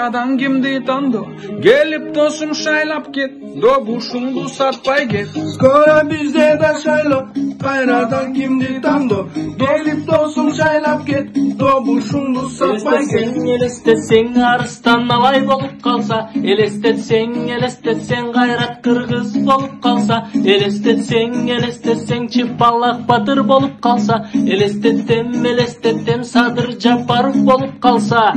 Кайрадан кимди тандо, келип досум шайлап кет, добушуңду сатпай кет. Скоро бизде да шайлоо, кайрадан кимди тандо, келип досум шайлап кет, добушуңду сатпай кет. Элестетсең арыстан алай болуп калса, элестетсең кайрат кыргыз болуп калса, элестетсең Чыпалак батыр болуп калса, элестеттем Садыр Жапаров болуп калса.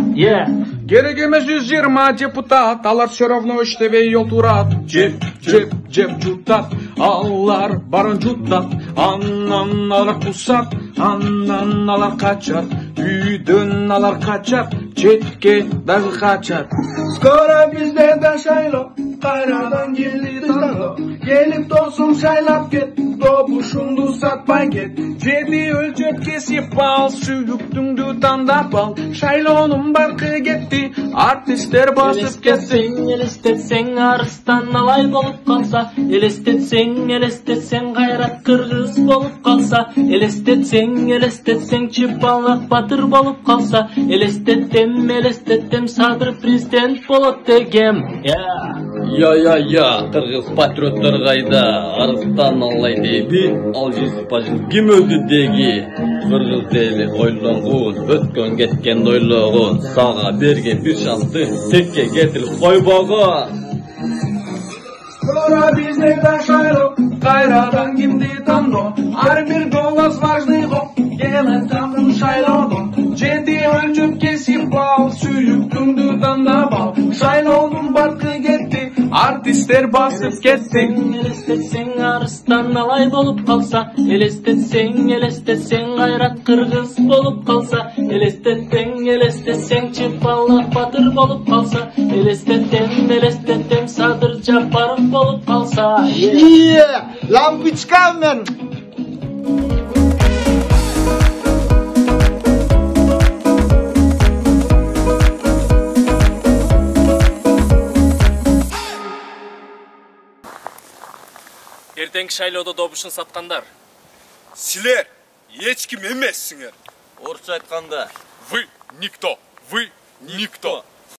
Керек эмес 120 депутат, алар все равно иштебей отурат. Жеп жутат, алар барын жутат, анан алар кусат, анан алар качат, үйдөн алар качат, четке дагы качат. Скоро бизде да шайлоо, кайрадан кимди тандо, келип досум шайлап кет, добушуңду сатпай кет. Жети өлчөп кесип ал, сүйүктүңдү тандап ал, шайлоонун баркы кетти, артисттер басып кетсин. Элестетсең арыстан алай болуп калса, элестетсең кайрат кыргыз болуп калса, элестетсең Чыпалак батыр болуп калса, элестетем Садыр президент болот дегем. Кыргыз патриоттор кайда? Арыстан алай дейби, ал жесипажын ким өлдү деги? Кыргыз эли ойлонгун, өткөн кеткен ойлогун, сага берген бир шансты текке кетирип койбогон. Скоро бизде да шайлоо, кайрадан кимди тандо, ар бир голос важный го, келет тандым шайлоодон. Жети өлчөп кесип ал, сүйүктүңдү тандап ал, шайлоонун баркы кетти, артисттер басып кетсин. Элестетсең арыстан алай болуп калса, элестетсең кайрат кыргыз болуп калса, элестетсең Чыпалак батыр болуп калса, элестетем Садыр Жапаров болуп калса. Лампочка мен. Эртеңки шайлоодо добушун саткандар. Силер эч ким эмессиңер. Орусча айтканда, Вы никто.